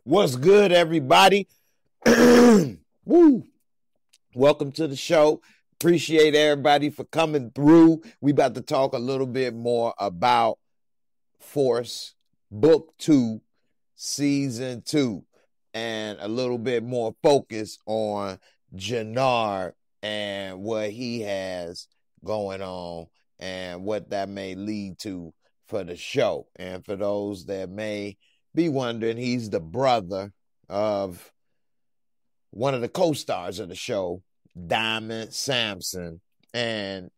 What's good, everybody? Woo! Welcome to the show. Appreciate everybody for coming through. We about to talk a little bit more about Force Book 2, Season 2, and a little bit more focus on Jenard and what he has going on and what that may lead to for the show. And for those that may be wondering, he's the brother of one of the co-stars of the show, Diamond Sampson. And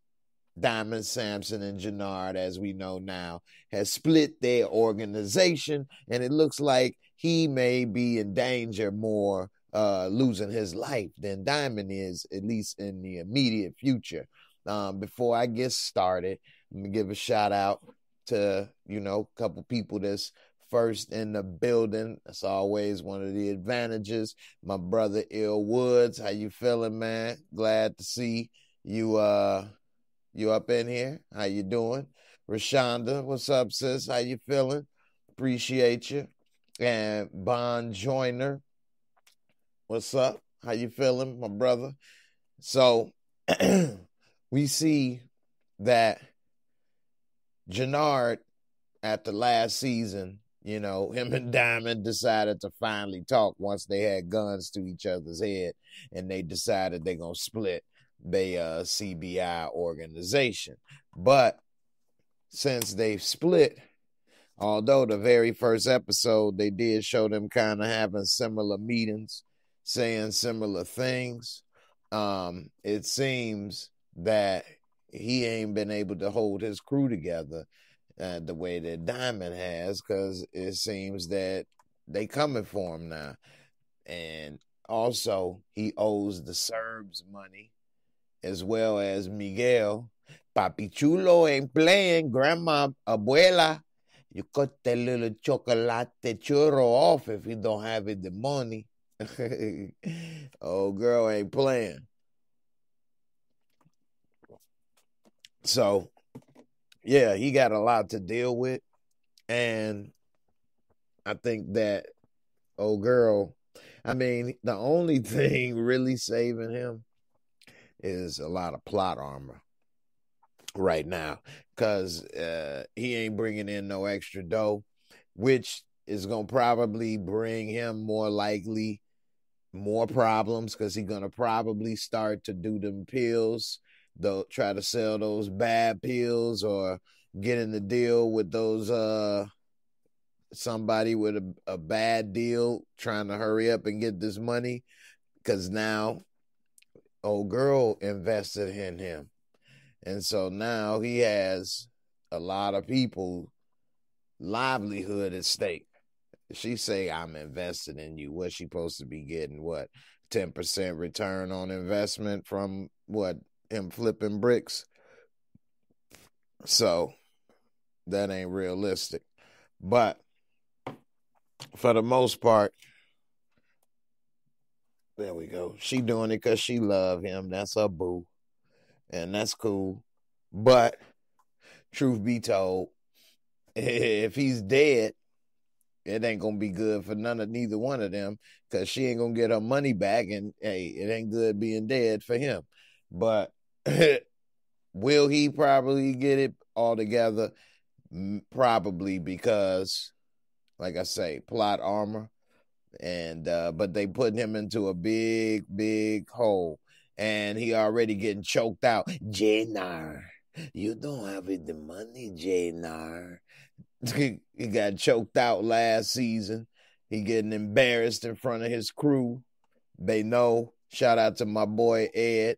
Diamond Sampson and Jenard, as we know now, has split their organization, and it looks like he may be in danger more losing his life than Diamond is, at least in the immediate future. Before I get started, I'm going to give a shout out to, a couple people that's first in the building. That's always one of the advantages. My brother Ill Woods, how you feeling, man? Glad to see you you up in here. How you doing? Rashonda, what's up, sis? How you feeling? Appreciate you. And Bon Joyner, what's up? How you feeling, my brother? So we see that Jenard, at the last season, him and Diamond decided to finally talk once they had guns to each other's head, and they decided they're going to split their CBI organization. But since they've split, although the very first episode, they did show them kind of having similar meetings, saying similar things, it seems that he ain't been able to hold his crew together the way that Diamond has, because it seems that they coming for him now. And also, he owes the Serbs money, as well as Miguel. Papi Chulo ain't playing. Grandma, abuela, you cut that little chocolate churro off if you don't have it the money. Oh, girl ain't playing. So, yeah, he got a lot to deal with. And I think that old girl, the only thing really saving him is a lot of plot armor right now, because he ain't bringing in no extra dough, which is going to probably bring him more likely more problems, because he's going to probably start to do them pills. They'll try to sell those bad pills or get in the deal with those somebody with a bad deal trying to hurry up and get this money, because now old girl invested in him. And so now he has a lot of people livelihood at stake. She say, I'm invested in you. What's she supposed to be getting? 10% return on investment from him flipping bricks? So that ain't realistic. But for the most part, there we go. She doing it because she love him. That's her boo. And that's cool. But truth be told, if he's dead, it ain't going to be good for neither one of them, because she ain't going to get her money back. And, hey, it ain't good being dead for him. But will he probably get it all together? Probably, because, like I say, plot armor. And but they put him into a big, big hole. And he already getting choked out. Jenard, you don't have the money, Jenard. He got choked out last season. He getting embarrassed in front of his crew. They know. Shout out to my boy Ed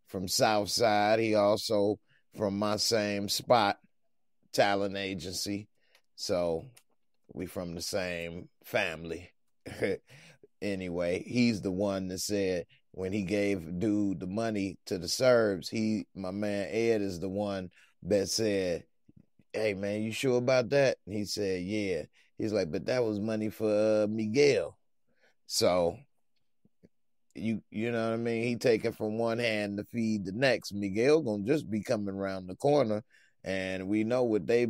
from Southside. He also from my same spot, talent agency. So we from the same family. Anyway, he's the one that said when he gave dude the money to the Serbs, my man Ed is the one that said, hey man, you sure about that? And he said, yeah. He's like, but that was money for Miguel. So you know what I mean? He taking from one hand to feed the next. Miguel gonna just be coming around the corner And we know what they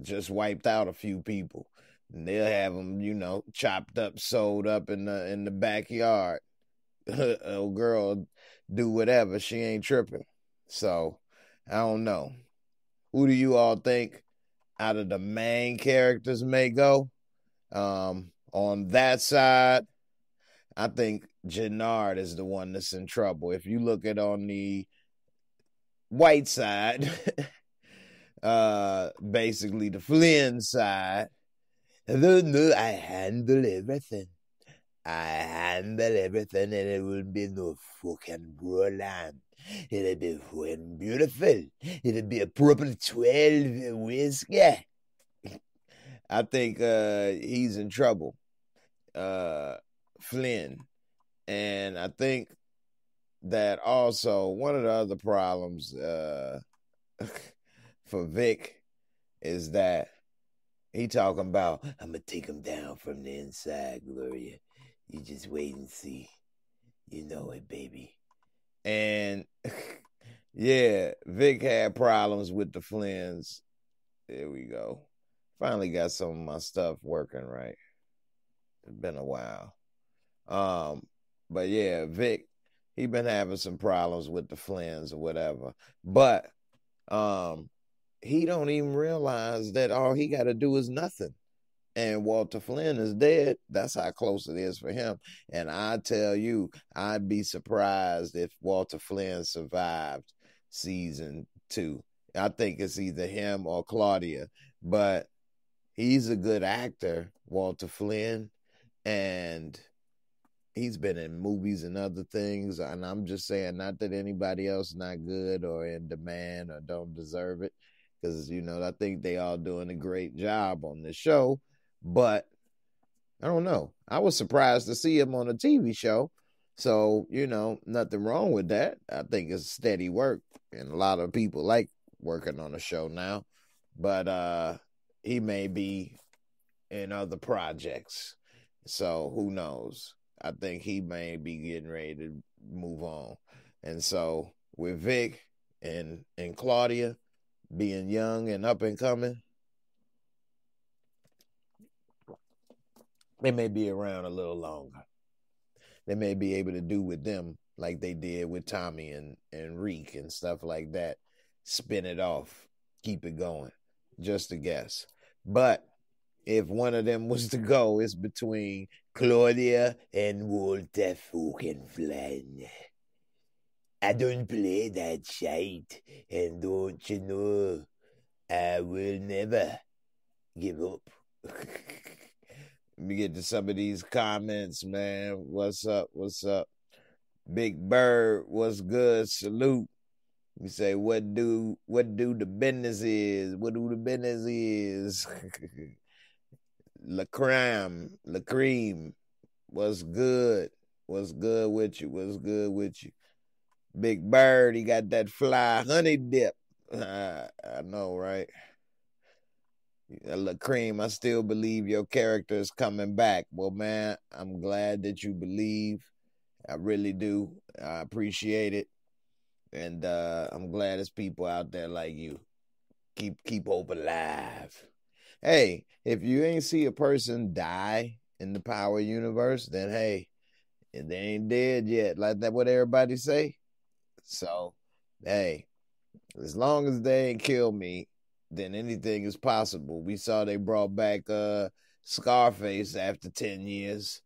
just wiped out a few people. And they'll have them, you know, chopped up, sold up in the backyard. Old girl do whatever. She ain't tripping. So, I don't know. Who do you all think out of the main characters may go? On that side, I think Jenard is the one that's in trouble. If you look at on the white side, basically the Flynn side, no, I handle everything. And it will be no fucking broland. It'll be fucking beautiful. It'll be a proper 12 whiskey. I think he's in trouble. Flynn. And I think that also one of the other problems for Vic is that he talking about, I'm going to take him down from the inside, Gloria. You just wait and see. You know it, baby. And yeah, Vic had problems with the Flynns. There we go. Finally got some of my stuff working right. It's been a while. But yeah, Vic, he been having some problems with the Flynns or whatever. But he don't even realize that all he got to do is nothing. And Walter Flynn is dead. That's how close it is for him. And I tell you, I'd be surprised if Walter Flynn survived season 2. I think it's either him or Claudia. But he's a good actor, Walter Flynn. And he's been in movies and other things. And I'm just saying, not that anybody else not good or in demand or don't deserve it. Because, you know, I think they all doing a great job on the show. But I don't know. I was surprised to see him on a TV show. So, you know, nothing wrong with that. I think it's steady work. And a lot of people like working on a show now. But he may be in other projects. So who knows? I think he may be getting ready to move on. And so with Vic and Claudia being young and up and coming, they may be around a little longer. They may be able to do with them like they did with Tommy and Reek and stuff like that. Spin it off. Keep it going. Just a guess. But if one of them was to go, it's between Claudia and Walter fucking Flynn. I don't play that shit. And don't you know, I will never give up. Let me get to some of these comments, man. What's up? What's up? Big Bird, what's good? Salute. You say, what do the business is? What do the business is? La Cream, what's good? What's good with you? What's good with you? Big Bird, he got that fly honey dip. I know, right? La Cream, I still believe your character is coming back. Well, man, I'm glad that you believe. I really do. I appreciate it. And I'm glad there's people out there like you. Keep hope alive. Hey, if you ain't see a person die in the Power universe, then hey, they ain't dead yet. Like that, what everybody say. So, hey, as long as they ain't kill me, then anything is possible. We saw they brought back Scarface after 10 years.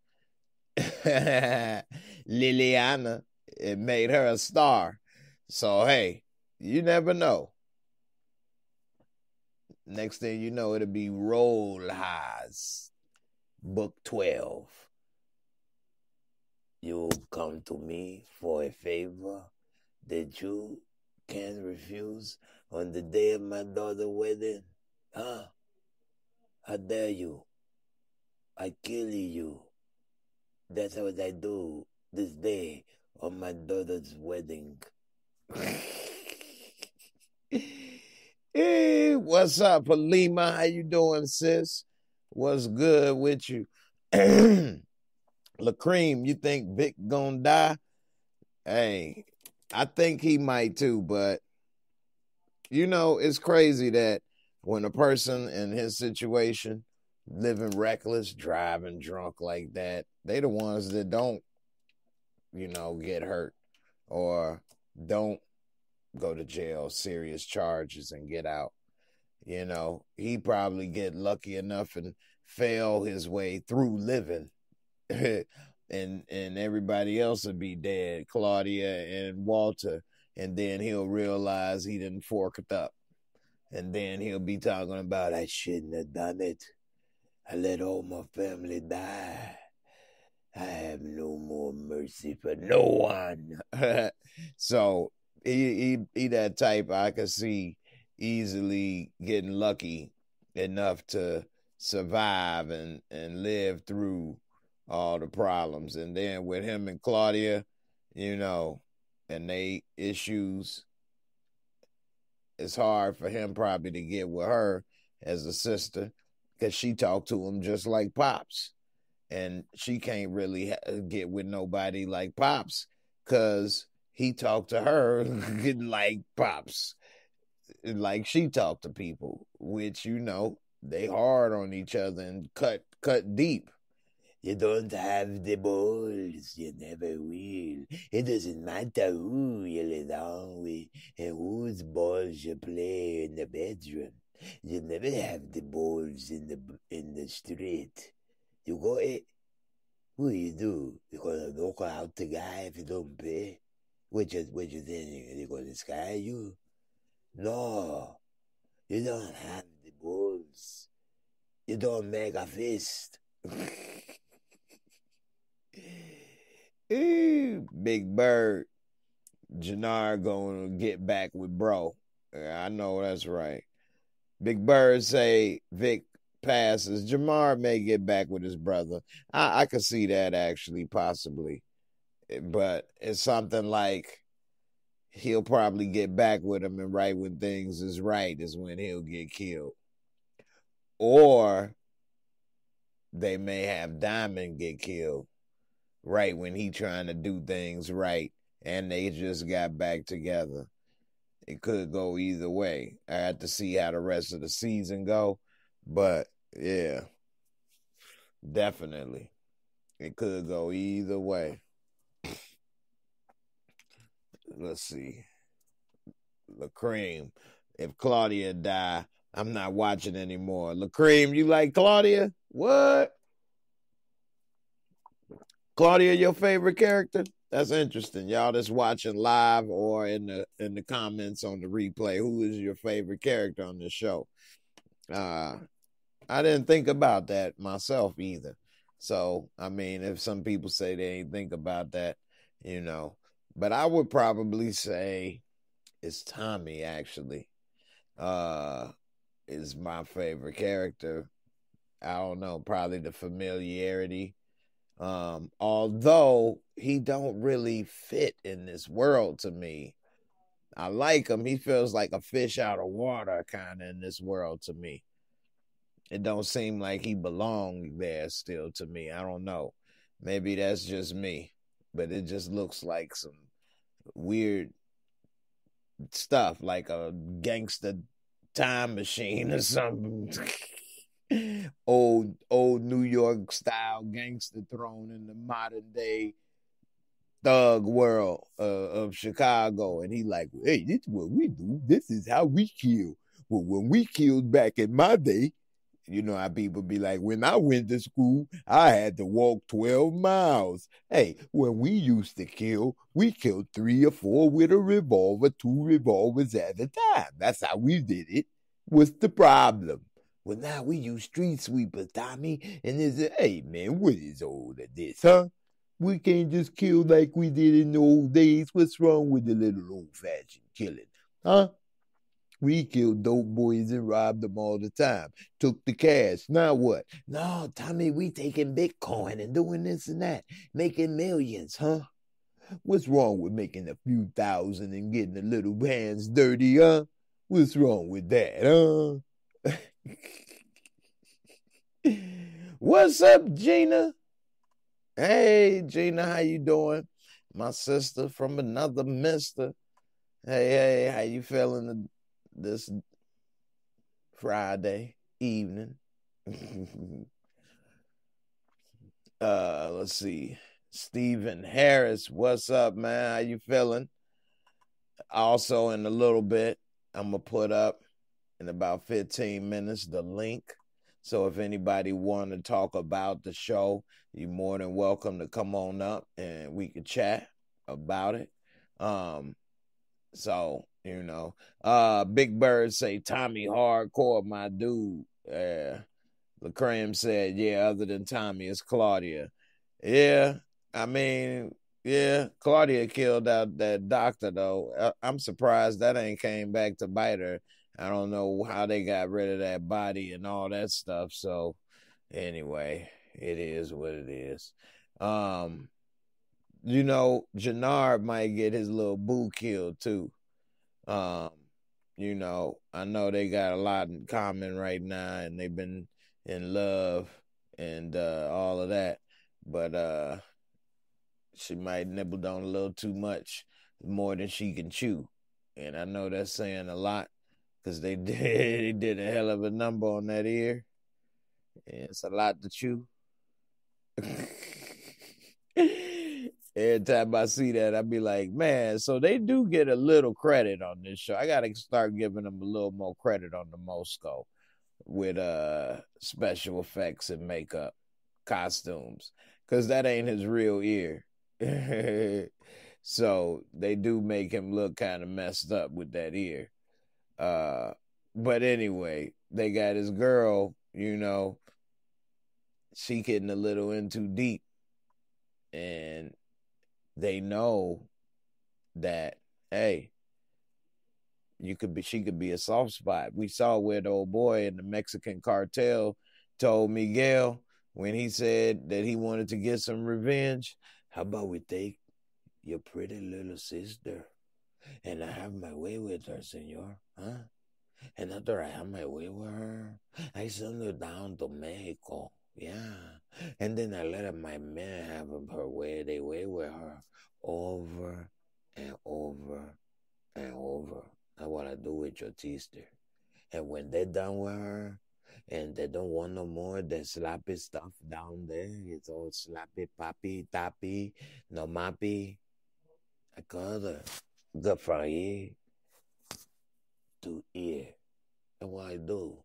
Liliana, it made her a star. So, hey, you never know. Next thing you know, it'll be Roll Highs, Book 12. You come to me for a favor that you can't refuse on the day of my daughter's wedding? Huh? How dare you? I kill you. That's what I do this day on my daughter's wedding. Hey, what's up, Halima? How you doing, sis? What's good with you? LaCream, you think Vic gonna die? Hey, I think he might too, but you know, it's crazy that when a person in his situation living reckless, driving drunk like that, they the ones that don't, you know, get hurt or don't go to jail, serious charges, and get out. You know, he probably get lucky enough and fail his way through living. and everybody else would be dead, Claudia and Walter, and then he'll realize he didn't fork it up. And then he'll be talking about, I shouldn't have done it. I let all my family die. I have no more mercy for no one. So he that type I could see easily getting lucky enough to survive and live through all the problems. And then with him and Claudia, you know, and they issues, it's hard for him probably to get with her as a sister because she talked to him just like Pops. And she can't really get with nobody like Pops because he talked to her like Pops, like she talked to people, which, you know, they hard on each other and cut deep. You don't have the balls, you never will. It doesn't matter who you lay down with and whose balls you play in the bedroom. You never have the balls in the street. You go, what you do? You're gonna knock out the guy if you don't pay? What you think? They're gonna scare you? No, you don't have the balls. You don't make a fist. Big Bird, Jenard gonna get back with bro. I know that's right. Big Bird say Vic passes. Jamar may get back with his brother. I could see that actually, possibly. But it's something like he'll probably get back with him, and right when things is right is when he'll get killed. Or they may have Diamond get killed right when he trying to do things right and they just got back together. It could go either way. I have to see how the rest of the season go. But yeah, definitely. It could go either way. Let's see. LaCream. If Claudia die, I'm not watching anymore. LaCream, you like Claudia? What? Claudia, your favorite character? That's interesting. Y'all that's watching live or in the comments on the replay, who is your favorite character on this show? I didn't think about that myself either. So, I mean, if some people say they ain't think about that, you know. But I would probably say it's Tommy, actually. Is my favorite character. I don't know, probably the familiarity. Although he don't really fit in this world to me. I like him. He feels like a fish out of water kind of in this world to me. It don't seem like he belongs there still to me. I don't know. Maybe that's just me. But it just looks like some weird stuff, like a gangster time machine or something. old New York style gangster thrown in the modern day thug world of Chicago, and he like, hey, this is what we do. This is how we kill. Well, when we killed back in my day, you know how people be like, when I went to school, I had to walk 12 miles. Hey, when we used to kill, we killed 3 or 4 with a revolver, 2 revolvers at a time. That's how we did it. What's the problem? Well, now we use street sweepers, Tommy, and they say, hey, man, what is all of this, huh? We can't just kill like we did in the old days. What's wrong with the little old-fashioned killing, huh? We killed dope boys and robbed them all the time. Took the cash. Now what? No, Tommy, we taking Bitcoin and doing this and that. Making millions, huh? What's wrong with making a few thousand and getting the little hands dirty, huh? What's wrong with that, huh? What's up, Gina? Hey, Gina, how you doing? My sister from another mister. Hey, how you feeling this Friday evening. Let's see. Stephen Harris, what's up, man? How you feeling? Also, in a little bit, I'm gonna put up in about 15 minutes the link. So if anybody want to talk about the show, you're more than welcome to come on up and we could chat about it. So, Big Bird say Tommy hardcore, my dude. Lacreme said, yeah, other than Tommy, it's Claudia. Yeah, I mean, yeah, Claudia killed out that doctor, though. I'm surprised that ain't came back to bite her. I don't know how they got rid of that body and all that stuff. So, anyway, it is what it is. Jenard might get his little boo killed, too. I know they got a lot in common right now, and they've been in love and all of that, but she might nibbled on a little too much, more than she can chew, and I know that's saying a lot because they did a hell of a number on that ear, and it's a lot to chew. Every time I see that, I be like, man, so they do get a little credit on this show. I got to start giving them a little more credit on the Mosco with special effects and makeup, costumes, because that ain't his real ear. So they do make him look kind of messed up with that ear. But anyway, they got his girl, she getting a little in too deep. And they know that, hey, she could be a soft spot. We saw where the old boy in the Mexican cartel told Miguel when he said that he wanted to get some revenge. How about we take your pretty little sister and I have my way with her, senor? Huh? And after I have my way with her, I send her down to Mexico. Yeah. And then I let my men have her way, they way with her over and over and over. That's what I do with your sister. And when they're done with her and they don't want no more, that sloppy stuff down there, it's all sloppy, poppy, tappy, no mappy. I call her good from ear to ear. That's what I do.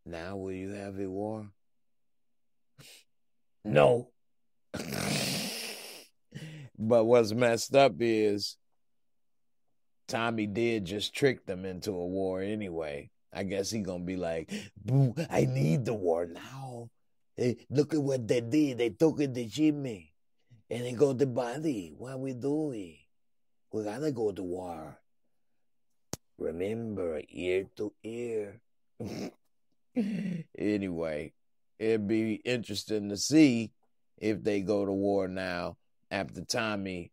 Now will you have a war? No. But what's messed up is Tommy did just trick them into a war anyway. I guess he gonna be like, boo, I need the war now. Hey, look at what they did. They took it to Jimmy. And they got the body. What are we doing? We gotta go to war. Remember, ear to ear. Anyway, it'd be interesting to see if they go to war now after Tommy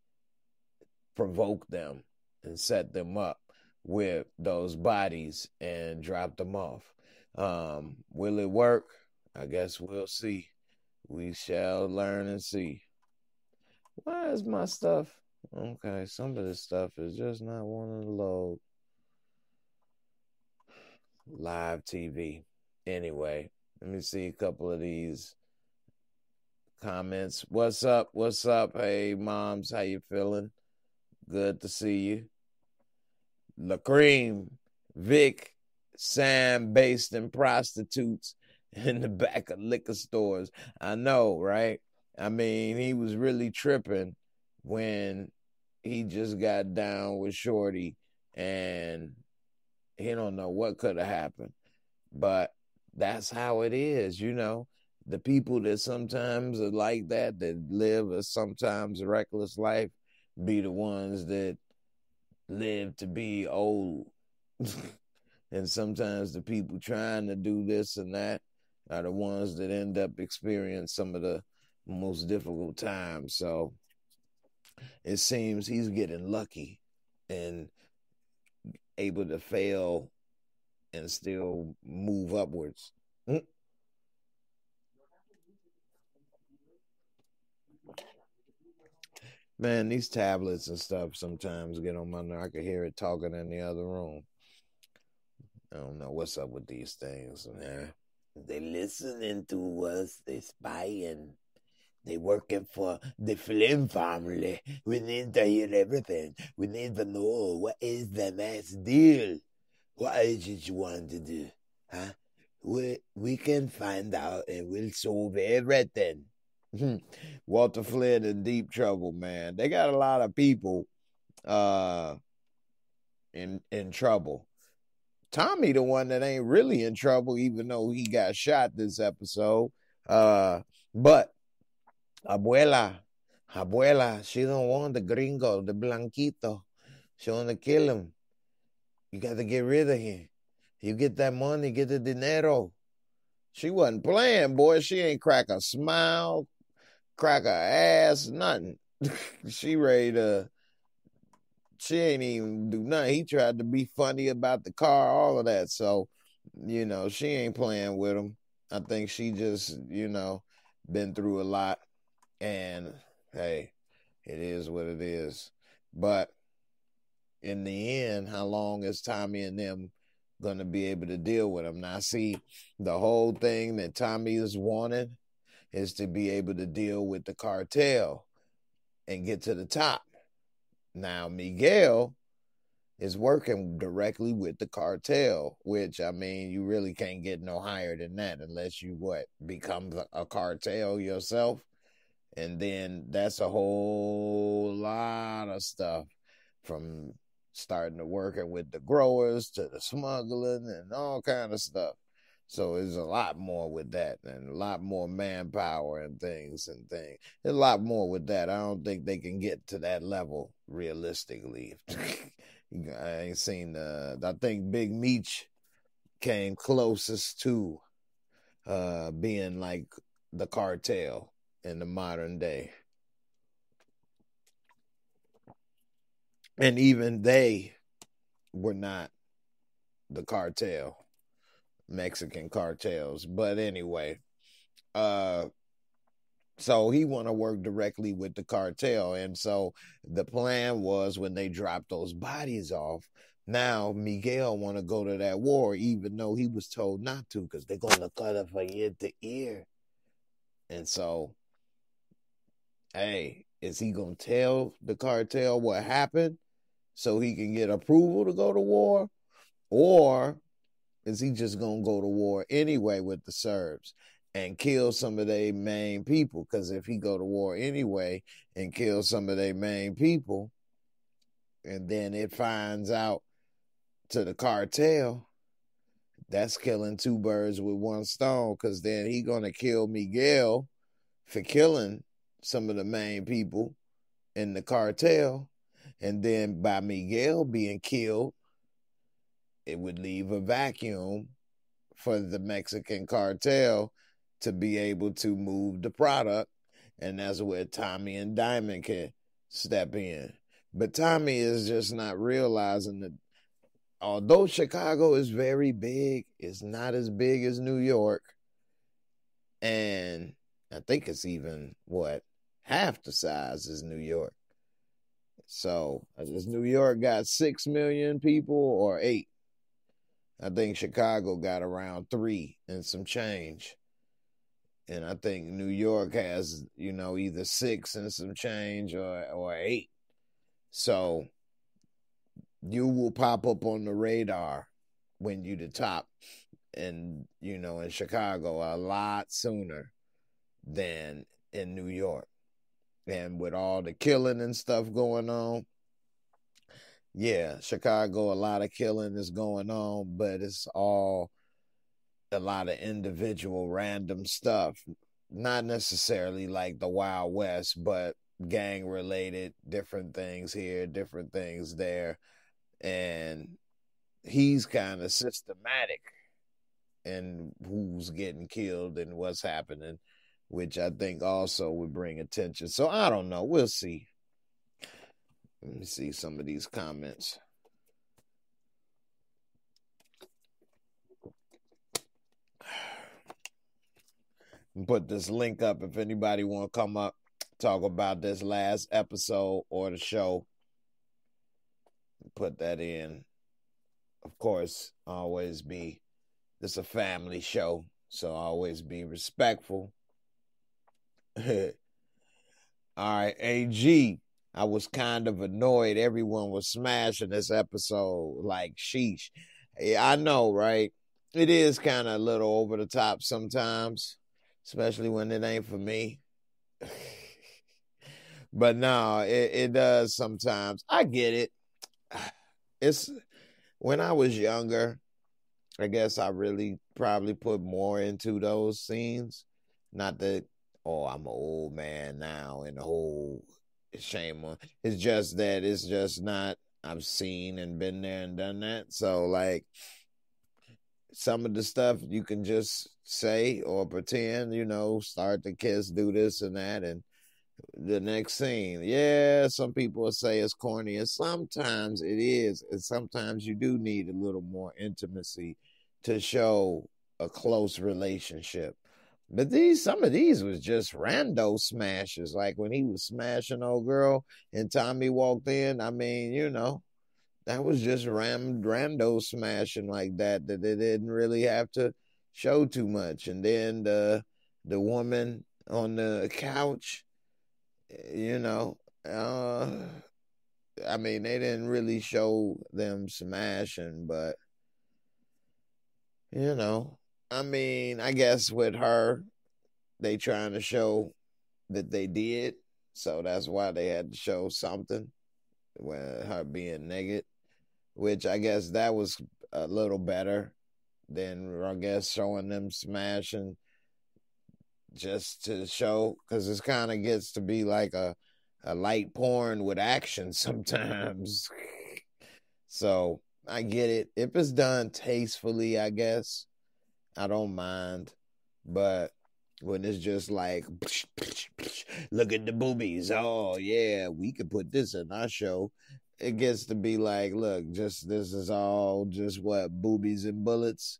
provoked them and set them up with those bodies and dropped them off. Will it work? I guess we'll see. We shall learn and see. Why is my stuff? Okay, some of this stuff is just not wanting to load. Live TV. Anyway, let me see a couple of these comments. What's up? What's up? Hey, moms, how you feeling? Good to see you. Lacreme, Vic, Sam, based in prostitutes in the back of liquor stores. I know, right? I mean, he was really tripping when he just got down with Shorty and he don't know what could have happened. But that's how it is, The people that sometimes are like that live a sometimes reckless life, be the ones that live to be old. And sometimes the people trying to do this and that are the ones that end up experiencing some of the most difficult times. So it seems he's getting lucky and able to fail and still move upwards. Man, these tablets and stuff sometimes get on my nerve. I could hear it talking in the other room. I don't know what's up with these things, man. They listening to us. They spying. They working for the Flynn family. We need to hear everything. We need to know what is the next deal. What is it you want to do? Huh? We can find out and we'll solve everything. Walter Flynn in deep trouble, man. They got a lot of people in trouble. Tommy, the one that ain't really in trouble, even though he got shot this episode. But Abuela, she don't want the gringo, the blanquito. She want to kill him. You got to get rid of him. You get that money, get the dinero. She wasn't playing, boy. She ain't crack a smile, crack her ass, nothing. She ready to, she ain't even do nothing. He tried to be funny about the car, all of that. So, she ain't playing with him. I think she just, been through a lot. And, hey, it is what it is. But in the end, how long is Tommy and them going to be able to deal with him? Now, see, the whole thing that Tommy is wanting is to be able to deal with the cartel and get to the top. Now, Miguel is working directly with the cartel, which, I mean, you really can't get no higher than that unless you, become a cartel yourself. And then that's a whole lot of stuff, from starting to working with the growers to the smuggling and all kind of stuff. So there's a lot more with that, and a lot more manpower and things. There's a lot more with that. I don't think they can get to that level realistically. I ain't seen I think Big Meech came closest to being like the cartel in the modern day. And even they were not the cartel, Mexican cartels. But anyway, so he want to work directly with the cartel. And so the plan was, when they dropped those bodies off, now Miguel want to go to that war, even though he was told not to, because they're going to cut it from ear to ear. And so, hey, is he going to tell the cartel what happened so he can get approval to go to war? Or is he just going to go to war anyway with the Serbs and kill some of their main people? Because if he go to war anyway and kill some of their main people, and then it finds out to the cartel, that's killing two birds with one stone, because then he going to kill Miguel for killing some of the main people in the cartel. And then by Miguel being killed, it would leave a vacuum for the Mexican cartel to be able to move the product. And that's where Tommy and Diamond can step in. But Tommy is just not realizing that although Chicago is very big, it's not as big as New York. And I think it's even, half the size as New York. So, as New York got 6 million people or 8? I think Chicago got around 3 and some change. And I think New York has, either 6 and some change or 8. So you will pop up on the radar when you the top, and, in Chicago a lot sooner than in New York. And with all the killing and stuff going on, yeah, Chicago, a lot of killing is going on, but it's all a lot of individual random stuff. Not necessarily like the Wild West, but gang related, different things here, different things there. And he's kind of systematic in who's getting killed and what's happening, which I think also would bring attention. So I don't know. We'll see. Let me see some of these comments. Put this link up if anybody want to come up talk about this last episode or the show. Put that in. Of course, always be, this a family show, so always be respectful. All right, AG. I was kind of annoyed. Everyone was smashing this episode. Like, sheesh. Yeah, I know, right? It is kind of a little over the top sometimes, especially when it ain't for me. But no, it does sometimes. I get it. It's when I was younger, I guess I really probably put more into those scenes. Not that, oh, I'm an old man now and the whole shame on. It's just that it's just not, I've seen and been there and done that. So, like, some of the stuff you can just say or pretend, start to kiss, do this and that, and the next scene. Yeah, some people will say it's corny, and sometimes it is, and sometimes you do need a little more intimacy to show a close relationship. But some of these was just rando smashes, like when he was smashing old girl and Tommy walked in. I mean, that was just rando smashing like that they didn't really have to show too much. And then the woman on the couch, I mean, they didn't really show them smashing, but I mean, I guess with her, they trying to show that they did, so that's why they had to show something with her being naked, which I guess that was a little better than, I guess, showing them smashing just to show, because it kind of gets to be like a light porn with action sometimes. So I get it. If it's done tastefully, I guess, I don't mind. But when it's just like, look at the boobies. Oh, yeah, we could put this in our show. It gets to be like, look, this is all just what? Boobies and bullets?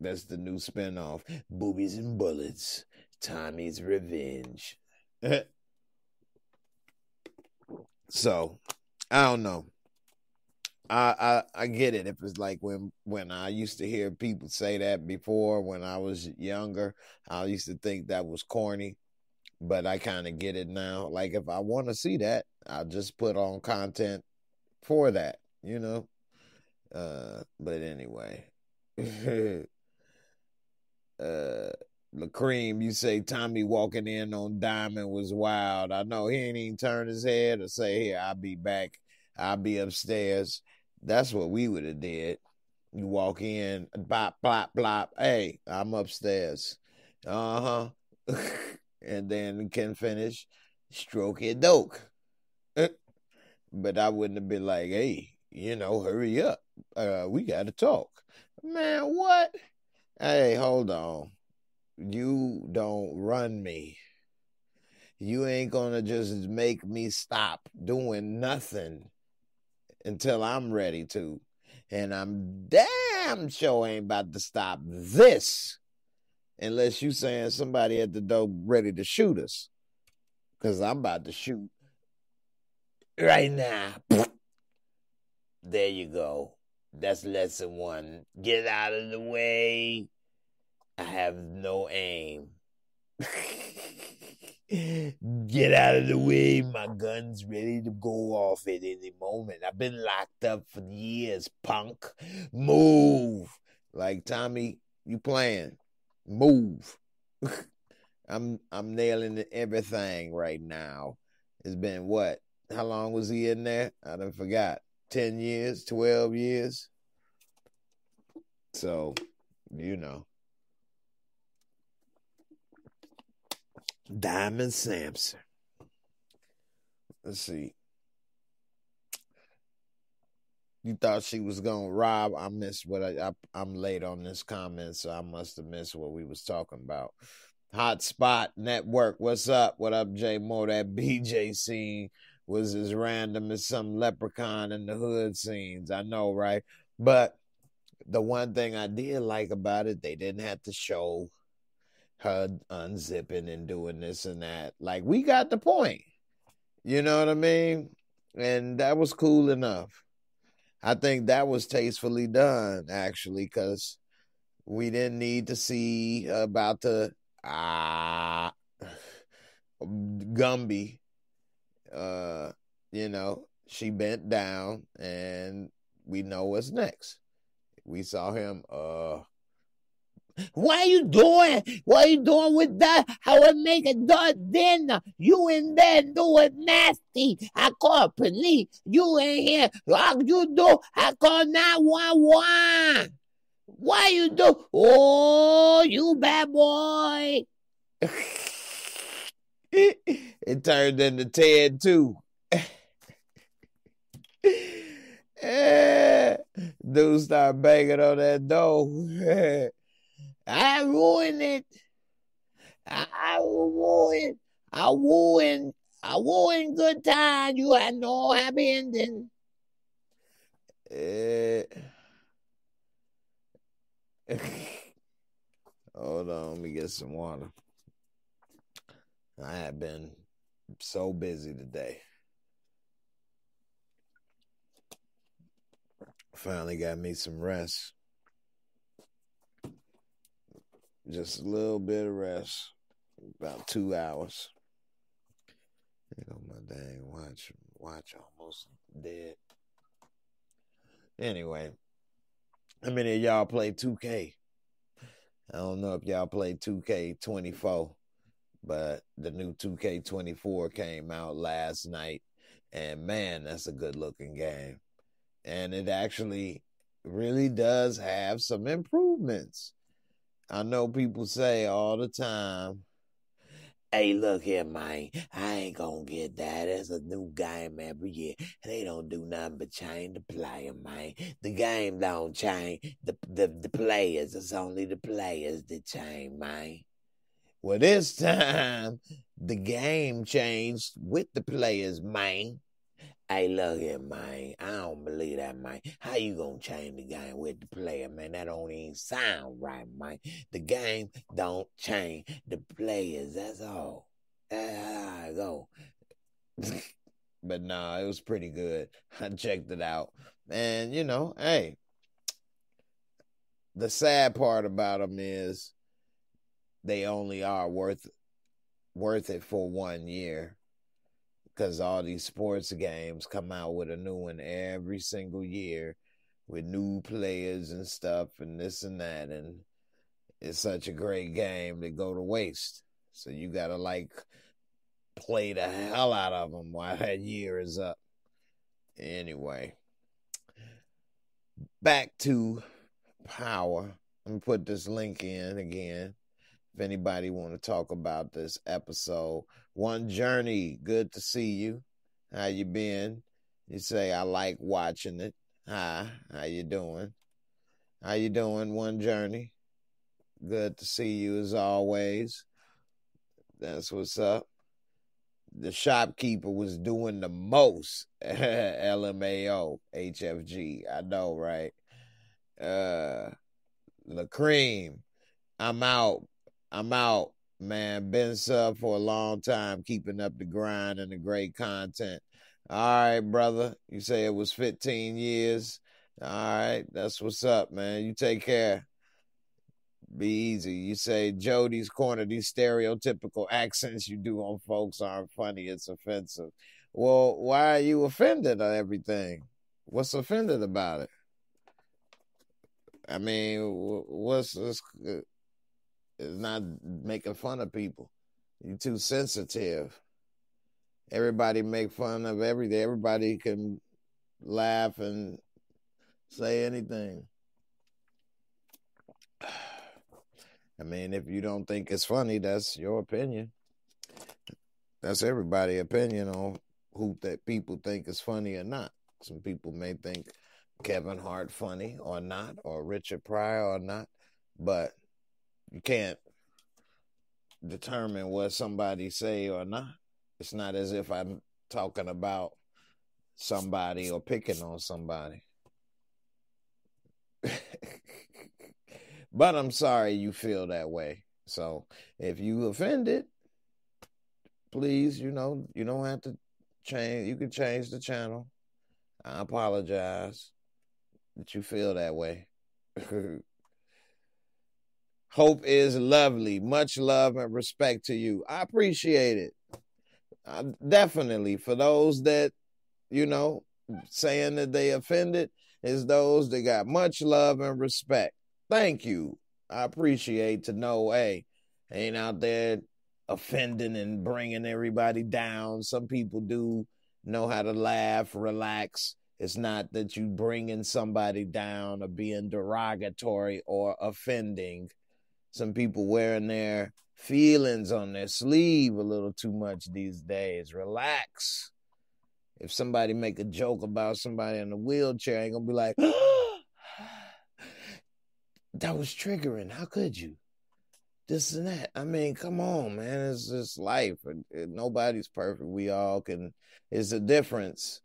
That's the new spinoff. Boobies and bullets. Tommy's Revenge. So, I don't know. I get it. If it's like when I used to hear people say that before when I was younger, I used to think that was corny, but I kind of get it now. Like, if I want to see that, I'll just put on content for that, but anyway. LaCream, you say Tommy walking in on Diamond was wild. I know he ain't even turn his head or say, here, I'll be back. I'll be upstairs. That's what we would have did. You walk in, bop, blop, blop. Hey, I'm upstairs. And then can finish, stroke your doke. But I wouldn't have been like, hey, hurry up. We got to talk. Man, what? Hey, hold on. You don't run me. You ain't gonna just make me stop doing nothing until I'm ready to. And I'm damn sure ain't about to stop this unless you saying somebody at the door ready to shoot us. Because I'm about to shoot right now. There you go. That's lesson 1. Get out of the way. I have no aim. Get out of the way. My gun's ready to go off at any moment. I've been locked up for years, punk. Move. Like, Tommy, you playing. Move. I'm nailing everything right now. It's been what? How long was he in there? I done forgot. 10 years, 12 years. So, Diamond Sampson. Let's see. You thought she was gonna rob? I missed what I'm late on this comment, so I must have missed what we was talking about. Hotspot Network. What's up? What up, Jay Moore? That BJ scene was as random as some Leprechaun in the Hood scenes. I know, right? But the one thing I did like about it, they didn't have to show her unzipping and doing this and that. Like, we got the point. You know what I mean? And that was cool enough. I think that was tastefully done, actually, because we didn't need to see about the Gumby. You know, she bent down, and we know what's next. We saw him, what are you doing? What are you doing with that? I would make a dog dinner. You in there doing nasty. I call police. You in here. What you do? I call 911. What you do? Oh, you bad boy. It turned into Ted too. Dude started banging on that door. I ruined it. I ruined good time. You had no happy ending. Hold on, let me get some water. I have been so busy today. Finally got me some rest. Just a little bit of rest. About 2 hours. You know, my dang watch almost dead. Anyway, how many of y'all play 2K? I don't know if y'all play 2K24, but the new 2K24 came out last night, and man, that's a good looking game. And it actually really does have some improvements. I know people say all the time, hey, look here, man, I ain't gonna get that. There's a new game every year. They don't do nothing but change the player, man. The game don't change. The players, it's only the players that change, man. Well, this time, the game changed with the players, man. Hey, look here, man. I don't believe that, man. How you gonna change the game with the player, man? That don't even sound right, man. The game don't change the players. That's all. That's how I go. But nah, it was pretty good. I checked it out. And, you know, hey, the sad part about them is they only are worth it for 1 year. Because all these sports games come out with a new one every single year with new players and stuff and this and that. And it's such a great game to go to waste. So you got to like play the hell out of them while that year is up. Anyway, back to Power. Let me put this link in again. If anybody want to talk about this episode. One Journey, good to see you. How you been? You say, I like watching it. Hi, how you doing? How you doing, One Journey? Good to see you as always. That's what's up. The shopkeeper was doing the most. LMAO, HFG. I know, right? La Cream. I'm out, man. Been sub for a long time, keeping up the grind and the great content. All right, brother. You say it was 15 years. All right, that's what's up, man. You take care. Be easy. You say Jody's Corner, these stereotypical accents you do on folks aren't funny. It's offensive. Well, why are you offended on everything? What's offended about it? I mean, what's this? It's not making fun of people. You're too sensitive. Everybody make fun of everything. Everybody can laugh and say anything. I mean, if you don't think it's funny, that's your opinion. That's everybody's opinion on who that people think is funny or not. Some people may think Kevin Hart funny or not, or Richard Pryor or not, but you can't determine what somebody say or not. It's not as if I'm talking about somebody or picking on somebody. But I'm sorry you feel that way. So if you offended, please, you don't have to change. You can change the channel. I apologize that you feel that way. Hope is lovely. Much love and respect to you. I appreciate it. Definitely. For those that, saying that they offended, is those that got much love and respect. Thank you. I appreciate to know, hey, ain't out there offending and bringing everybody down. Some people do know how to laugh, relax. It's not that you bringing somebody down or being derogatory or offending. Some people wearing their feelings on their sleeve a little too much these days. Relax. If somebody make a joke about somebody in a wheelchair, I ain't gonna be like, that was triggering. How could you? This and that. I mean, come on, man. It's just life. Nobody's perfect. We all can. It's a difference,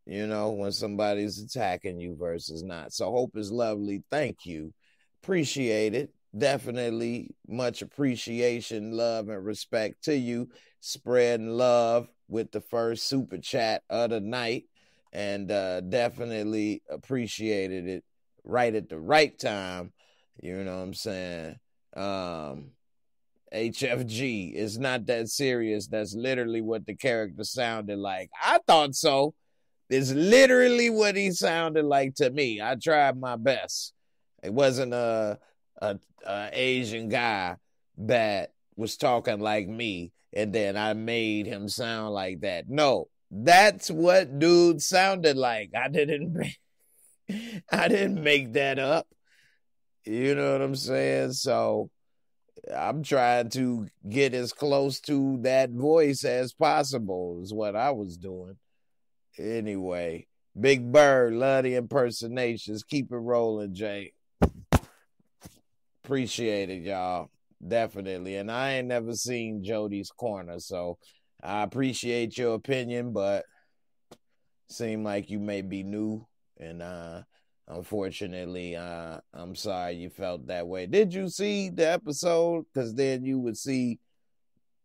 when somebody's attacking you versus not. So hope is lovely. Thank you. Appreciate it. Definitely much appreciation, love, and respect to you. Spreading love with the first super chat of the night. And definitely appreciated it right at the right time. You know what I'm saying? HFG is not that serious. That's literally what the character sounded like. I thought so. It's literally what he sounded like to me. I tried my best. It wasn't a Asian guy that was talking like me and then I made him sound like that. No, that's what dude sounded like. I didn't make that up. You know what I'm saying? So I'm trying to get as close to that voice as possible is what I was doing. Anyway, Big Bird, love the impersonations. Keep it rolling, Jay. Appreciate it, y'all. Definitely. And I ain't never seen Jody's Corner, so I appreciate your opinion, but seem like you may be new, and unfortunately, I'm sorry you felt that way. Did you see the episode? Because then you would see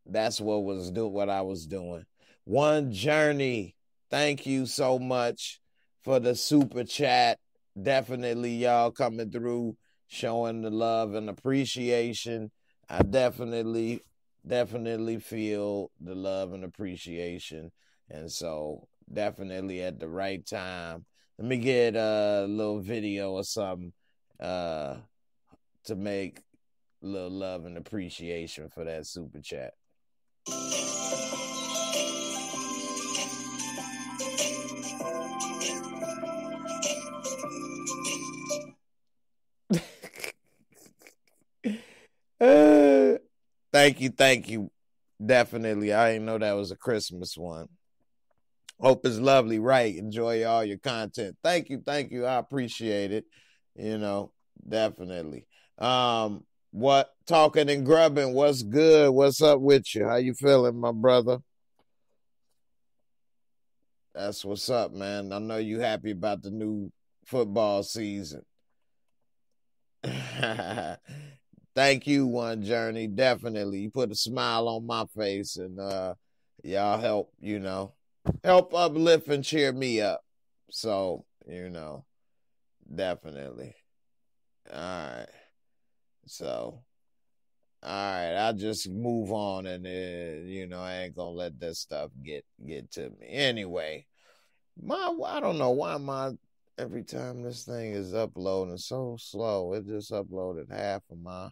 that's what I was doing. One Journey, thank you so much for the super chat. Definitely y'all coming through, showing the love and appreciation. I definitely feel the love and appreciation. And so definitely at the right time. Let me get a little video or something to make a little love and appreciation for that super chat. Thank you. Definitely. I didn't know that was a Christmas one. Hope is lovely, right? Enjoy all your content. Thank you. I appreciate it. Definitely. What talking and grubbing? What's good? What's up with you? How you feeling, my brother? That's what's up, man. I know you happy about the new football season. Thank you, One Journey. Definitely. You put a smile on my face, and y'all help uplift and cheer me up. So, definitely. All right. So, all right. I'll just move on, and I ain't gonna let that stuff get to me. Anyway, I don't know why every time this thing is uploading so slow, it just uploaded half of my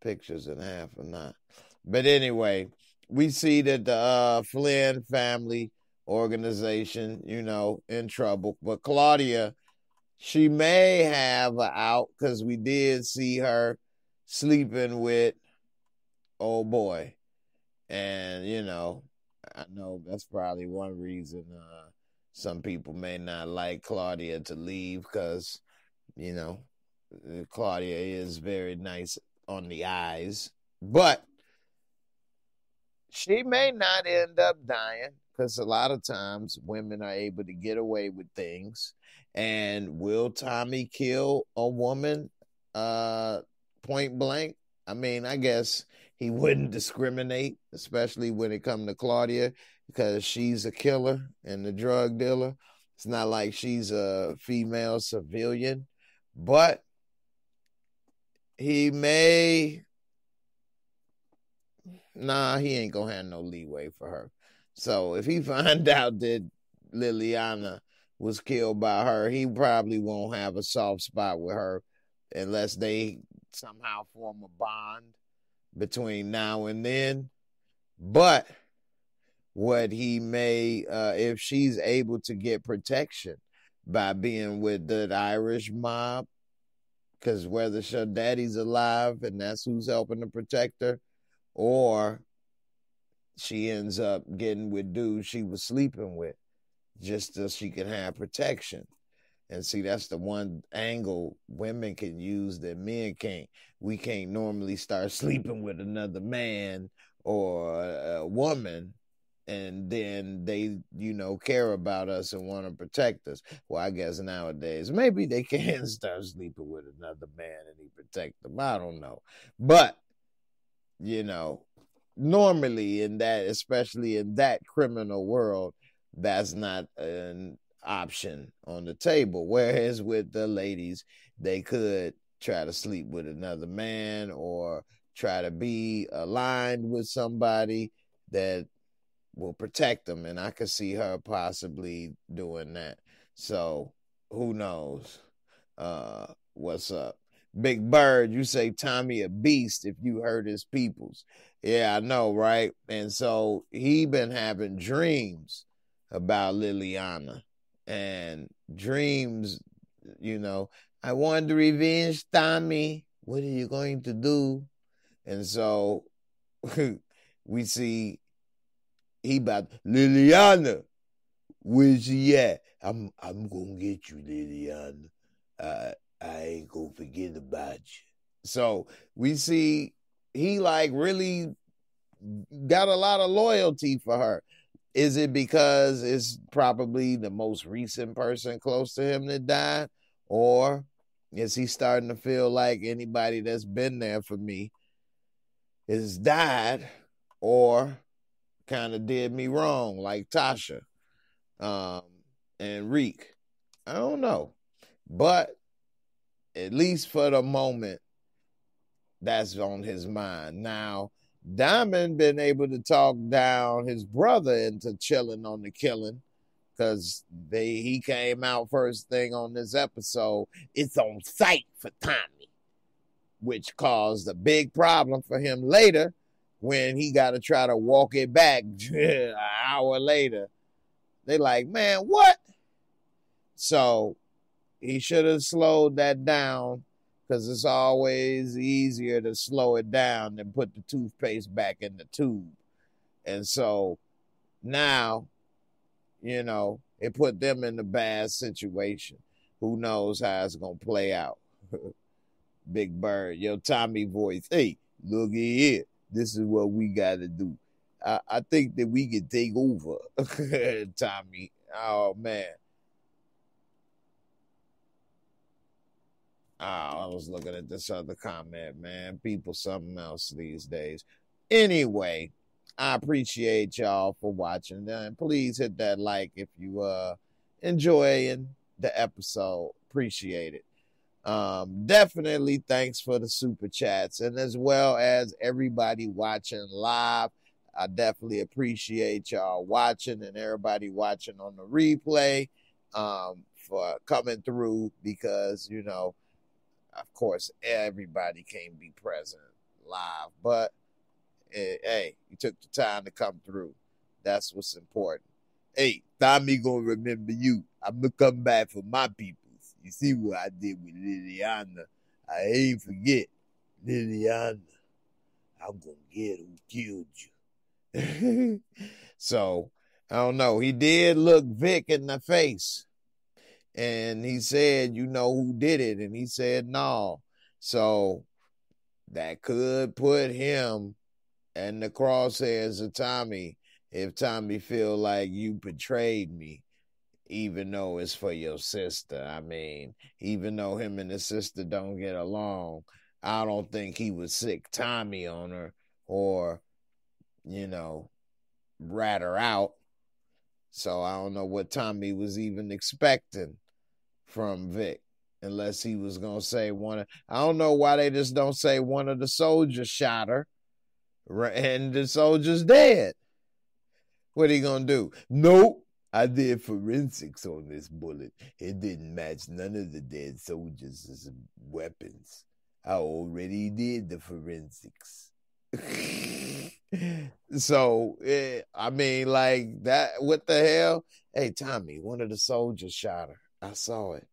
pictures and half are not. But anyway, we see that the Flynn family organization, in trouble. But Claudia, she may have an out because we did see her sleeping with old boy. And, I know that's probably one reason some people may not like Claudia to leave because, Claudia is very nice on the eyes. But she may not end up dying because a lot of times women are able to get away with things. And will Tommy kill a woman point blank? I mean, I guess he wouldn't discriminate, especially when it comes to Claudia, because she's a killer and a drug dealer. It's not like she's a female civilian, but he may, nah, he ain't gonna have no leeway for her. So if he find out that Liliana was killed by her, he probably won't have a soft spot with her unless they somehow form a bond between now and then. But what he may, if she's able to get protection by being with the Irish mob, because whether her daddy's alive and that's who's helping to protect her, or she ends up getting with dudes she was sleeping with just so she can have protection. And see, that's the one angle women can use that men can't. We can't normally start sleeping with another man or a woman and then they, care about us and want to protect us. Well, I guess nowadays maybe they can start sleeping with another man and he protect them. I don't know. But, normally in that, especially in that criminal world, that's not an option on the table. Whereas with the ladies, they could try to sleep with another man or try to be aligned with somebody that will protect them. And I could see her possibly doing that. So who knows what's up. Big Bird, you say Tommy a beast if you hurt his peoples. Yeah, I know, right? And so he been having dreams about Liliana. And dreams, I want to revenge Tommy. What are you going to do? And so we see he about Liliana. Where's she at? I'm gonna get you, Liliana. I ain't gonna forget about you. So we see he really got a lot of loyalty for her. Is it because it's probably the most recent person close to him that died? Or is he starting to feel like anybody that's been there for me has died or kind of did me wrong, like Tasha and Reek? I don't know. But at least for the moment, that's on his mind. Now, Diamond been able to talk down his brother into chilling on the killing because he came out first thing on this episode. It's on site for Tommy, which caused a big problem for him later when he got to try to walk it back an hour later. They like, man, what? So he should have slowed that down because it's always easier to slow it down than put the toothpaste back in the tube. And so now, it put them in a bad situation. Who knows how it's going to play out? Big Bird, your Tommy voice. Hey, look here. This is what we got to do. I think that we can take over, Tommy. Oh, man. Oh, I was looking at this other comment, man. People something else these days. Anyway, I appreciate y'all for watching. And please hit that like if you enjoying the episode. Appreciate it. Definitely thanks for the super chats and as well as everybody watching live. I definitely appreciate y'all watching and everybody watching on the replay for coming through because, of course, everybody can't be present live, but hey, you took the time to come through. That's what's important. Hey, Tommy gonna remember you. I'm gonna come back for my peoples. You see what I did with Liliana. I ain't forget. Liliana, I'm gonna get who killed you. So, I don't know. He did look Vic in the face. And he said, you know who did it? And he said, no. So that could put him in the crosshairs of Tommy if Tommy feel like you betrayed me, even though it's for your sister. I mean, even though him and his sister don't get along, I don't think he would sick Tommy on her or, rat her out. So I don't know what Tommy was even expecting from Vic, unless he was going to say I don't know why they just don't say one of the soldiers shot her and the soldier's dead. What are you going to do? Nope. I did forensics on this bullet. It didn't match none of the dead soldiers' weapons. I already did the forensics. So, I mean, like that, what the hell? Hey, Tommy, one of the soldiers shot her. I saw it.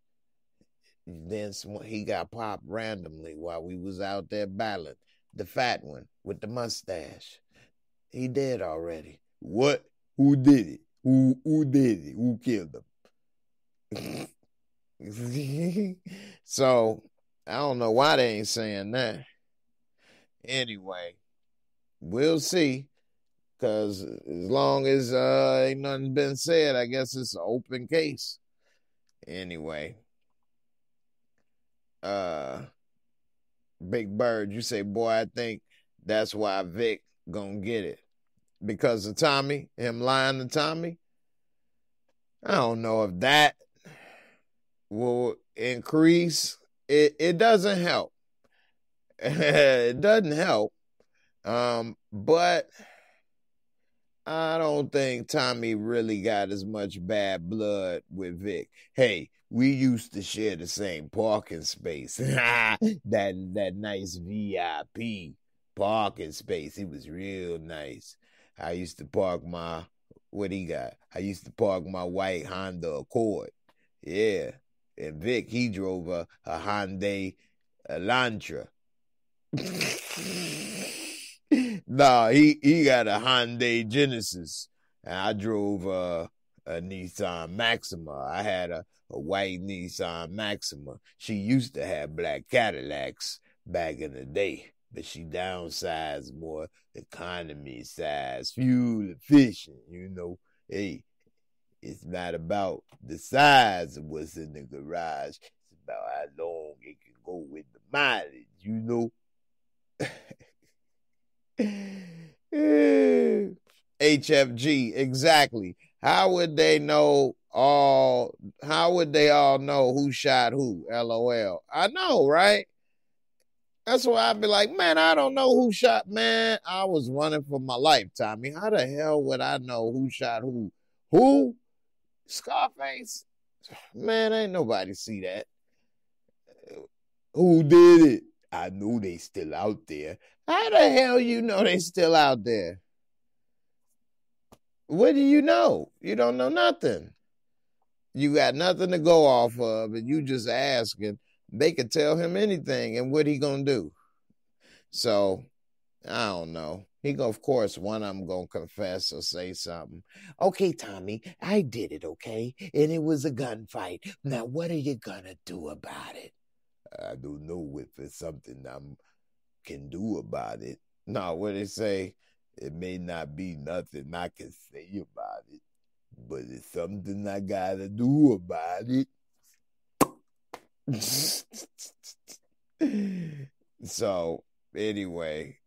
Then he got popped randomly while we was out there battling. The fat one with the mustache. He dead already. What? Who did it? Who did it? Who killed him? So, I don't know why they ain't saying that. Anyway, we'll see. Because as long as ain't nothing been said, I guess it's an open case. Anyway. Big Bird, you say, boy, I think that's why Vic gonna get it. Because of Tommy, him lying to Tommy. I don't know if that will increase. It doesn't help. It doesn't help. But I don't think Tommy really got as much bad blood with Vic. Hey, we used to share the same parking space. that nice VIP parking space. It was real nice. I used to park my, what he got? I used to park my white Honda Accord. Yeah. And Vic, he drove a Hyundai Elantra. Nah, he got a Hyundai Genesis. And I drove a Nissan Maxima. I had a white Nissan Maxima. She used to have black Cadillacs back in the day, but she downsized, more economy size, fuel efficient, Hey, it's not about the size of what's in the garage. It's about how long it can go with the mileage, HFG, exactly. How would they all know who shot who? LOL. I know, right? That's why I'd be like, man, I don't know who shot, man. I was running for my life, Tommy. How the hell would I know who shot who? Who? Scarface? Man, ain't nobody see that. Who did it? I know they still out there. How the hell you know they still out there? What do you know? You don't know nothing. You got nothing to go off of, and you just asking. They could tell him anything, and what he gonna do? So, I don't know. Of course, one of them gonna confess or say something. Okay, Tommy, I did it, okay? And it was a gunfight. Now, what are you gonna do about it? I don't know if it's something I can do about it. No, what they say, it may not be nothing I can say about it, but it's something I gotta do about it. So, anyway,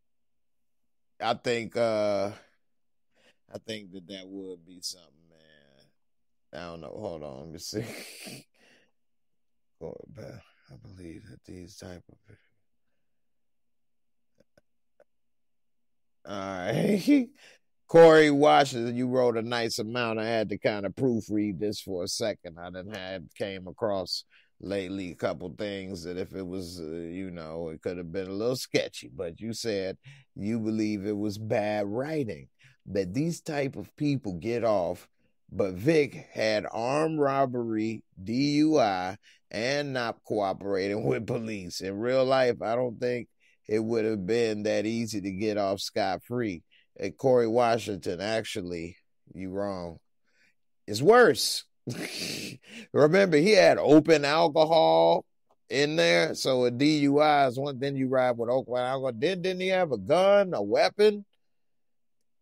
I think that would be something, man. I don't know. Hold on, let me see. Going back. I believe that these type of... All right. Corey Washington, you wrote a nice amount. I had to kind of proofread this for a second. I came across lately a couple things that if it was, it could have been a little sketchy. But you said you believe it was bad writing, that these type of people get off. But Vic had armed robbery, DUI, and not cooperating with police. In real life, I don't think it would have been that easy to get off scot-free. And Corey Washington, actually, you wrong. It's worse. Remember, he had open alcohol in there. So a DUI is one thing. You ride with open alcohol. Didn't he have a gun, a weapon?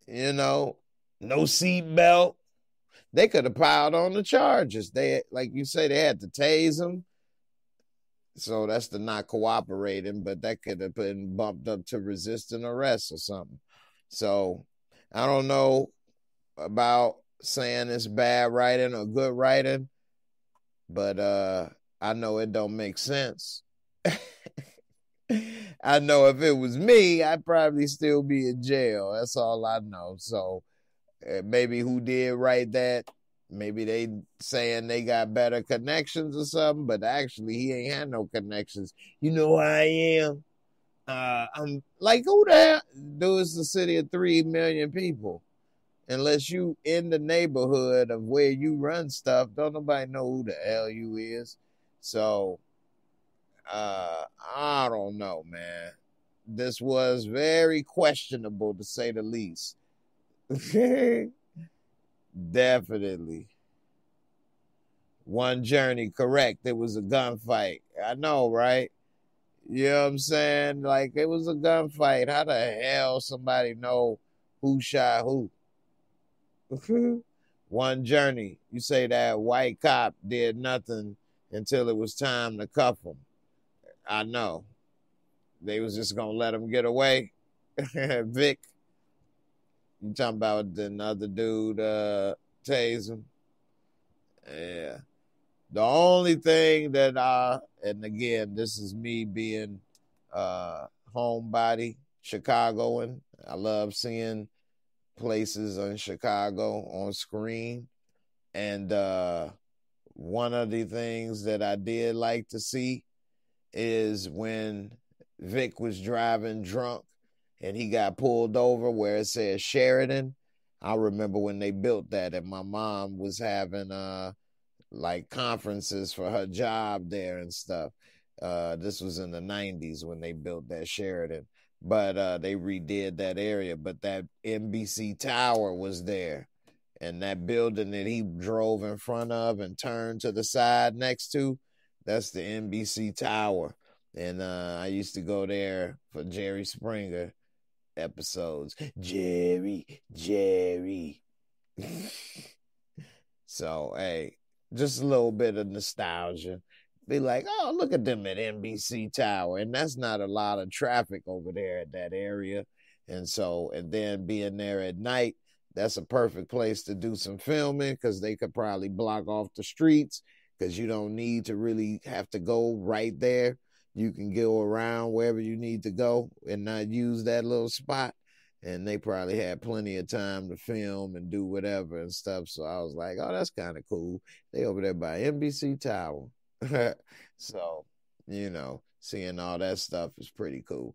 No seatbelt. They could have piled on the charges. They, like you say, they had to tase him. So that's the not cooperating, but that could have been bumped up to resisting arrest or something. So I don't know about saying it's bad writing or good writing, but I know it don't make sense. I know if it was me, I'd probably still be in jail. That's all I know. So maybe who did write that, maybe they saying they got better connections or something, but actually he ain't had no connections. You know who I am? I'm like, who the hell? Dude, it's a city of 3 million people. Unless you in the neighborhood of where you run stuff, don't nobody know who the hell you is. So I don't know, man. This was very questionable to say the least. Definitely. One journey, correct. It was a gunfight. I know, right? You know what I'm saying? Like, it was a gunfight. How the hell somebody know who shot who? One journey. You say that white cop did nothing until it was time to cuff him. I know. They was just going to let him get away. Vic. You talking about another dude tase him? Yeah. The only thing that and again, this is me being homebody, Chicagoan. I love seeing places in Chicago on screen. And one of the things that I did like to see is when Vic was driving drunk and he got pulled over where it says Sheridan. I remember when they built that, and my mom was having like conferences for her job there and stuff. This was in the 90s when they built that Sheridan, but they redid that area. But that NBC Tower was there, and that building that he drove in front of and turned to the side next to, that's the NBC Tower. And I used to go there for Jerry Springer episodes. Jerry. So, hey, just a little bit of nostalgia. Be like, oh, look at them at NBC Tower. And that's not a lot of traffic over there at that area. And so, and then being there at night, that's a perfect place to do some filming because they could probably block off the streets because you don't need to really have to go right there. You can go around wherever you need to go and not use that little spot. And they probably had plenty of time to film and do whatever and stuff. So I was like, oh, that's kind of cool. They over there by NBC Tower. So, you know, seeing all that stuff is pretty cool.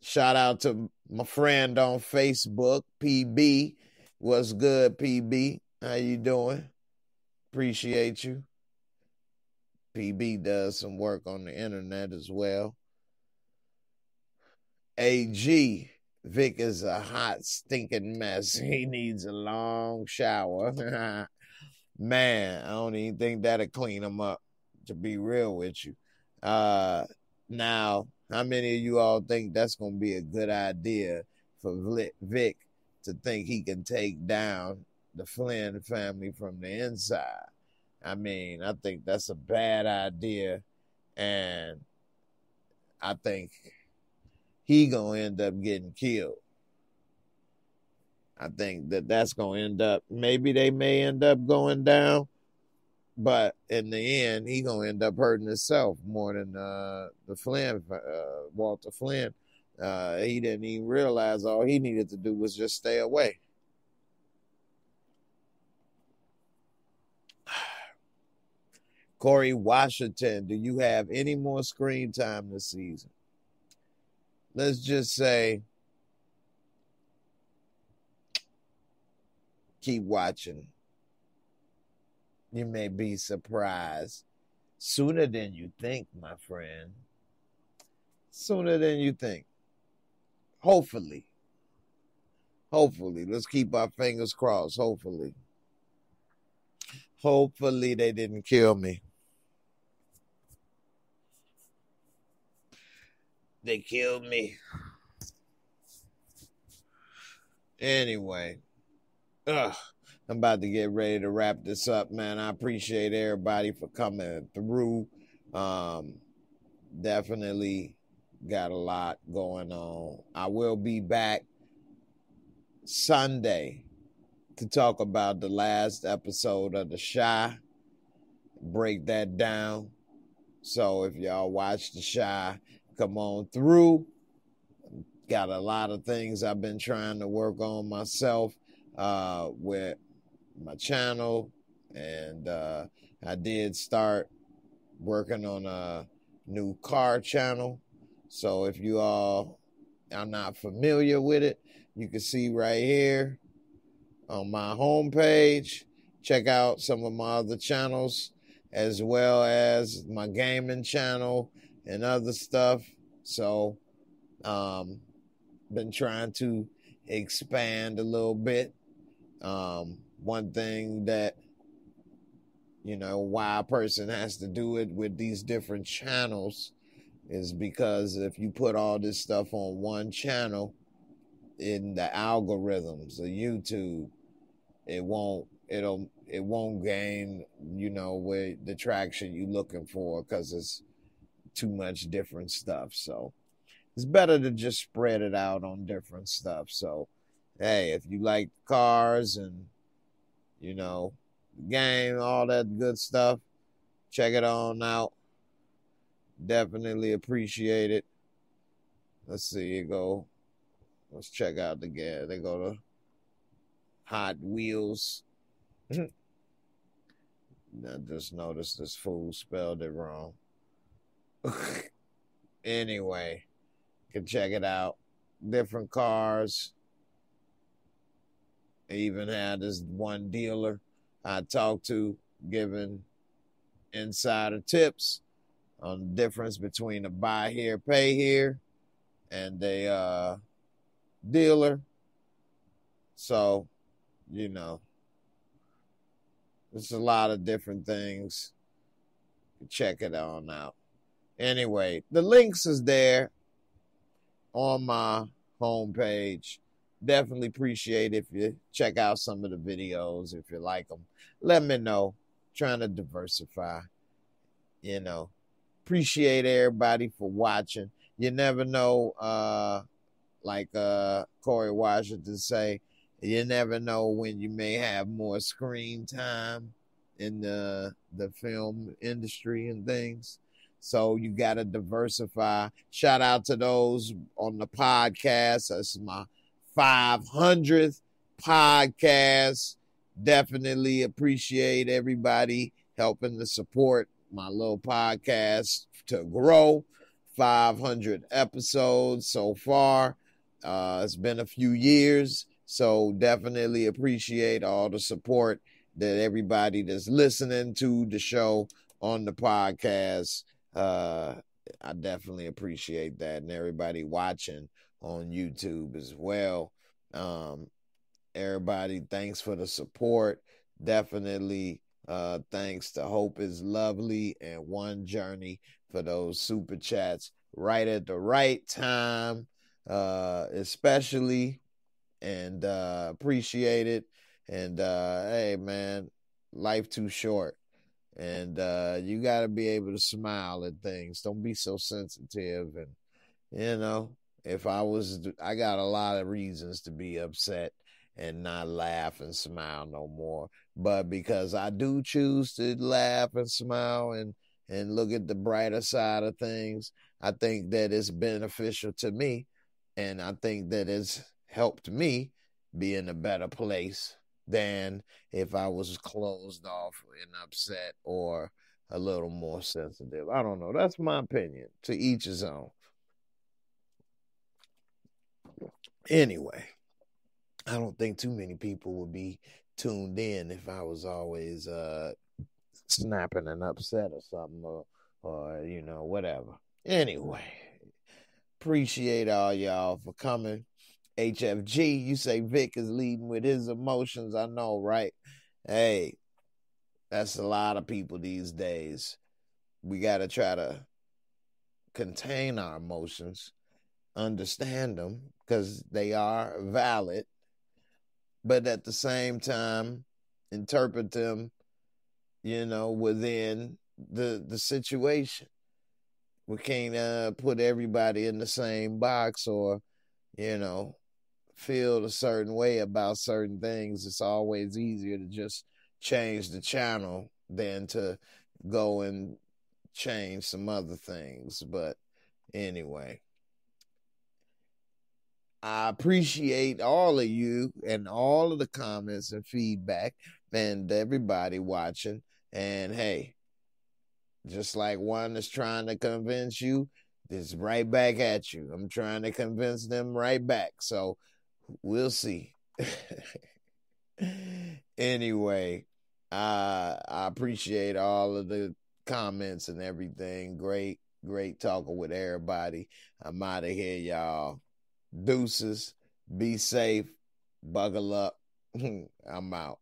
Shout out to my friend on Facebook, PB. What's good, PB? How you doing? Appreciate you. PB does some work on the internet as well. AG, Vic is a hot, stinking mess. He needs a long shower. Man, I don't even think that'll clean him up, to be real with you. Now, how many of you all think that's going to be a good idea for Vic to think he can take down the Flynn family from the inside? I mean, I think that's a bad idea, and I think he gonna end up getting killed. I think that's gonna end up, maybe they may end up going down, but in the end, he gonna end up hurting himself more than the Flynn, Walter Flynn. He didn't even realize all he needed to do was just stay away. Corey Washington, do you have any more screen time this season? Let's just say keep watching. You may be surprised sooner than you think, my friend. Sooner than you think. Hopefully. Let's keep our fingers crossed. Hopefully they didn't kill me. They killed me. Anyway, I'm about to get ready to wrap this up, man. I appreciate everybody for coming through. definitely got a lot going on. I will be back Sunday to talk about the last episode of The Shy, break that down. So if y'all watch The Shy, come on through. Got a lot of things I've been trying to work on myself with my channel, and I did start working on a new car channel. So if you all are not familiar with it, you can see right here on my homepage. Check out some of my other channels, as well as my gaming channel and other stuff. So been trying to expand a little bit. One thing that, why a person has to do it with these different channels is because if you put all this stuff on one channel, in the algorithms of YouTube, it won't gain, where the traction you're looking for, because it's too much different stuff. So it's better to just spread it out on different stuff. So, hey, if you like cars and, game, all that good stuff, check it on out. Definitely appreciate it. Let's see, let's check out the gas. They go to Hot Wheels. I just noticed this fool spelled it wrong. Anyway, you can check it out. Different cars. I even had this one dealer I talked to giving insider tips on the difference between a buy here, pay here, and a dealer. So, there's a lot of different things. Check it on out. Anyway, the links is there on my homepage. Definitely appreciate if you check out some of the videos. If you like them, let me know. Trying to diversify. Appreciate everybody for watching. You never know, like Corey Washington say, you never know when you may have more screen time in the film industry and things. So you got to diversify. Shout out to those on the podcast. That's my 500th podcast. Definitely appreciate everybody helping to support my little podcast to grow. 500 episodes so far. It's been a few years, so definitely appreciate all the support that everybody that's listening to the show on the podcast. I definitely appreciate that, and everybody watching on YouTube as well. Everybody, thanks for the support. Definitely thanks to Hope is Lovely and One Journey for those super chats right at the right time, especially, and appreciate it. And hey, man, life too short, and you got to be able to smile at things. Don't be so sensitive. And I got a lot of reasons to be upset and not laugh and smile no more. But because I do choose to laugh and smile and look at the brighter side of things, I think that it's beneficial to me. And I think that it's helped me be in a better place than if I was closed off and upset or a little more sensitive. I don't know. That's my opinion. To each his own. Anyway, I don't think too many people would be tuned in if I was always snapping and upset or something, or whatever. Anyway, appreciate all y'all for coming. HFG, you say Vic is leading with his emotions. I know, right? Hey, that's a lot of people these days. We got to try to contain our emotions, understand them, because they are valid, but at the same time, interpret them, within the situation. we can't put everybody in the same box, or, you know, feel a certain way about certain things. It's always easier to just change the channel than to go and change some other things. But anyway, I appreciate all of you and all of the comments and feedback and everybody watching. And hey, just like one is trying to convince you, it's right back at you. I'm trying to convince them right back. So we'll see. Anyway, I appreciate all of the comments and everything. Great talking with everybody. I'm out of here, y'all. Deuces. Be safe. Buckle up. I'm out.